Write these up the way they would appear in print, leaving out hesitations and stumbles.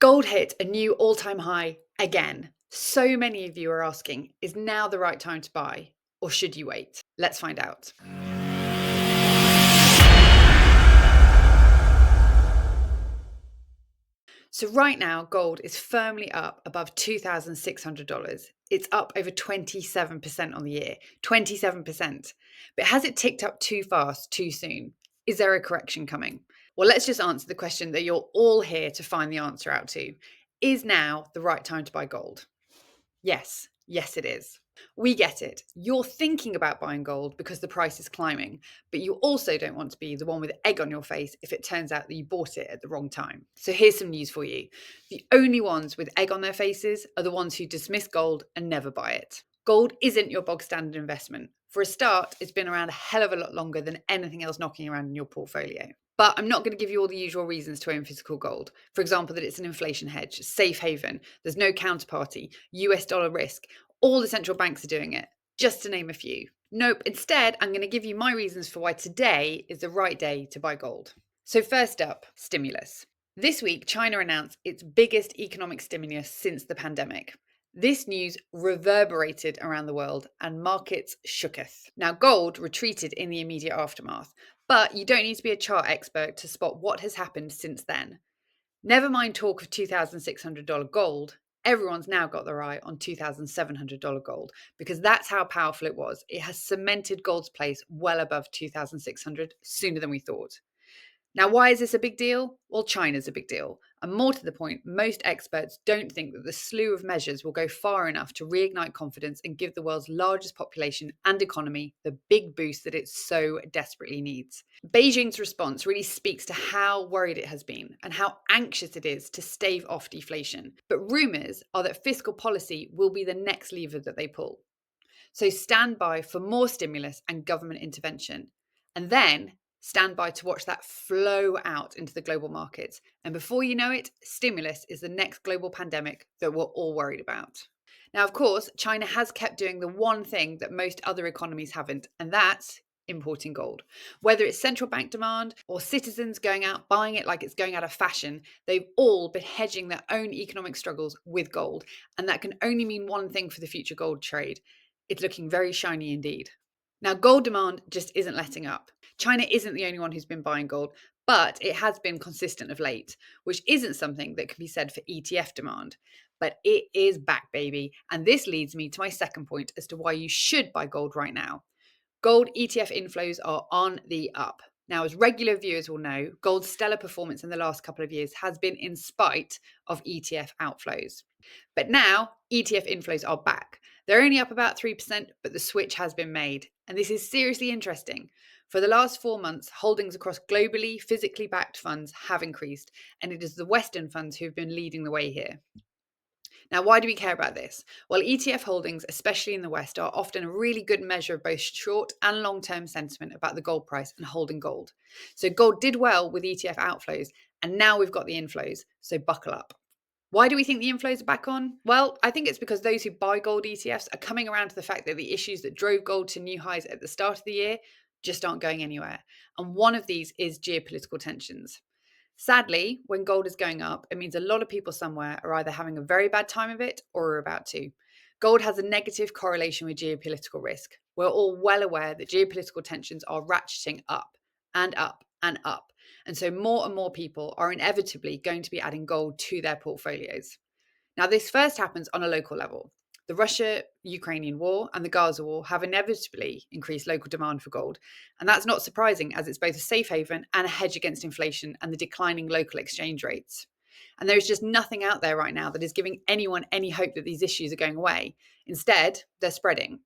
Gold hit a new all-time high again. So many of you are asking, is now the right time to buy, or should you wait? Let's find out. So right now, gold is firmly up above $2,600. It's up over 27% on the year, 27%. But has it ticked up too fast, too soon? Is there a correction coming? Well, let's just answer the question that you're all here to find the answer out to. Is now the right time to buy gold? Yes, it is. We get it. You're thinking about buying gold because the price is climbing, but you also don't want to be the one with egg on your face if it turns out that you bought it at the wrong time. So here's some news for you. The only ones with egg on their faces are the ones who dismiss gold and never buy it. Gold isn't your bog standard investment. For a start, it's been around a hell of a lot longer than anything else knocking around in your portfolio. But I'm not going to give you all the usual reasons to own physical gold. For example, that it's an inflation hedge, safe haven, there's no counterparty, US dollar risk, all the central banks are doing it, just to name a few. Nope, instead, I'm going to give you my reasons for why today is the right day to buy gold. So first up, stimulus. This week, China announced its biggest economic stimulus since the pandemic. This news reverberated around the world and markets shooketh. Now, gold retreated in the immediate aftermath, but you don't need to be a chart expert to spot what has happened since then. Never mind talk of $2,600 gold, everyone's now got their eye on $2,700 gold because that's how powerful it was. It has cemented gold's place well above 2,600 sooner than we thought. Now, why is this a big deal? Well, China's a big deal. And more to the point, most experts don't think that the slew of measures will go far enough to reignite confidence and give the world's largest population and economy the big boost that it so desperately needs. Beijing's response really speaks to how worried it has been and how anxious it is to stave off deflation. But rumours are that fiscal policy will be the next lever that they pull. So stand by for more stimulus and government intervention. And then stand by to watch that flow out into the global markets. And before you know it, stimulus is the next global pandemic that we're all worried about. Now, of course, China has kept doing the one thing that most other economies haven't, and that's importing gold. Whether it's central bank demand or citizens going out buying it like it's going out of fashion, they've all been hedging their own economic struggles with gold. And that can only mean one thing for the future gold trade. It's looking very shiny indeed. Now, gold demand just isn't letting up. China isn't the only one who's been buying gold, but it has been consistent of late, which isn't something that can be said for ETF demand. But it is back, baby. And this leads me to my second point as to why you should buy gold right now. Gold ETF inflows are on the up. Now, as regular viewers will know, gold's stellar performance in the last couple of years has been in spite of ETF outflows. But now, ETF inflows are back. They're only up about 3%, but the switch has been made. And this is seriously interesting. For the last 4 months, holdings across globally, physically backed funds have increased, and it is the Western funds who have been leading the way here. Now, why do we care about this? Well, ETF holdings, especially in the West, are often a really good measure of both short and long-term sentiment about the gold price and holding gold. So gold did well with ETF outflows, and now we've got the inflows, so buckle up. Why do we think the inflows are back on? Well, I think it's because those who buy gold ETFs are coming around to the fact that the issues that drove gold to new highs at the start of the year just aren't going anywhere. And one of these is geopolitical tensions. Sadly, when gold is going up, it means a lot of people somewhere are either having a very bad time of it or are about to. Gold has a negative correlation with geopolitical risk. We're all well aware that geopolitical tensions are ratcheting up and up and up. And so more and more people are inevitably going to be adding gold to their portfolios. Now, this first happens on a local level. The Russia-Ukrainian war and the Gaza war have inevitably increased local demand for gold. And that's not surprising, as it's both a safe haven and a hedge against inflation and the declining local exchange rates. And there is just nothing out there right now that is giving anyone any hope that these issues are going away. Instead, they're spreading.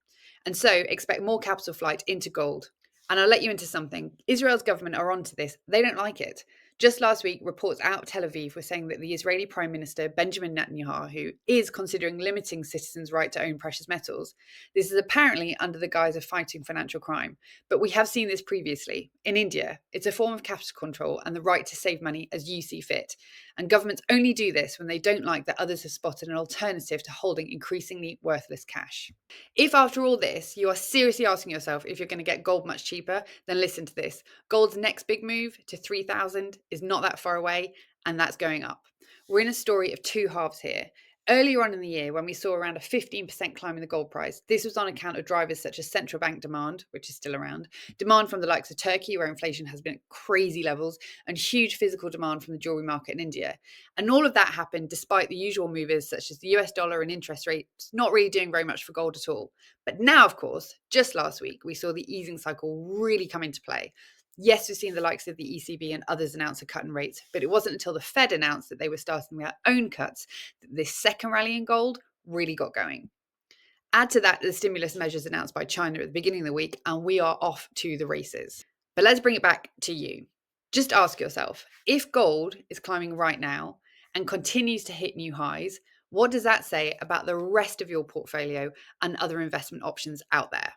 And so expect more capital flight into gold. And I'll let you into something. Israel's government are onto this. They don't like it. Just last week, reports out of Tel Aviv were saying that the Israeli Prime Minister, Benjamin Netanyahu, is considering limiting citizens' right to own precious metals. This is apparently under the guise of fighting financial crime. But we have seen this previously. In India, it's a form of capital control and the right to save money as you see fit. And governments only do this when they don't like that others have spotted an alternative to holding increasingly worthless cash. If after all this, you are seriously asking yourself if you're going to get gold much cheaper, then listen to this. Gold's next big move to 3,000 is not that far away, and that's going up. We're in a story of two halves here. Earlier on in the year, when we saw around a 15% climb in the gold price, this was on account of drivers such as central bank demand, which is still around, demand from the likes of Turkey, where inflation has been at crazy levels, and huge physical demand from the jewelry market in India. And all of that happened despite the usual movers such as the US dollar and interest rates not really doing very much for gold at all. But now, of course, just last week, we saw the easing cycle really come into play. Yes, we've seen the likes of the ECB and others announce a cut in rates, but it wasn't until the Fed announced that they were starting their own cuts that this second rally in gold really got going. Add to that the stimulus measures announced by China at the beginning of the week, and we are off to the races. But let's bring it back to you. Just ask yourself, if gold is climbing right now and continues to hit new highs, what does that say about the rest of your portfolio and other investment options out there?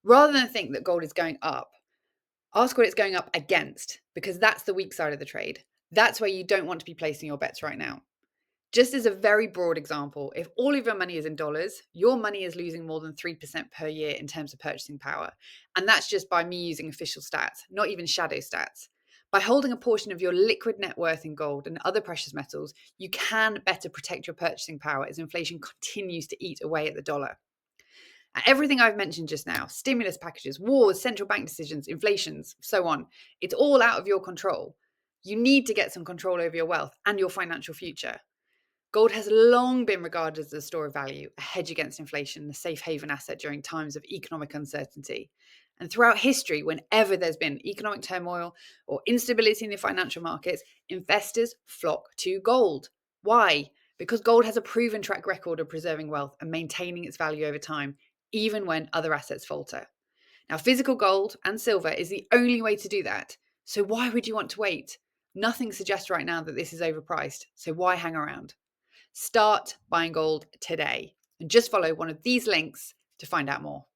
Rather than think that gold is going up, ask what it's going up against, because that's the weak side of the trade. That's where you don't want to be placing your bets right now. Just as a very broad example, if all of your money is in dollars, your money is losing more than 3% per year in terms of purchasing power. And that's just by me using official stats, not even shadow stats. By holding a portion of your liquid net worth in gold and other precious metals, you can better protect your purchasing power as inflation continues to eat away at the dollar. Everything I've mentioned just now, stimulus packages, wars, central bank decisions, inflations, so on, it's all out of your control. You need to get some control over your wealth and your financial future. Gold has long been regarded as a store of value, a hedge against inflation, a safe haven asset during times of economic uncertainty. And throughout history, whenever there's been economic turmoil or instability in the financial markets, investors flock to gold. Why? Because gold has a proven track record of preserving wealth and maintaining its value over time, even when other assets falter. Now, physical gold and silver is the only way to do that. So why would you want to wait? Nothing suggests right now that this is overpriced. So why hang around? Start buying gold today and just follow one of these links to find out more.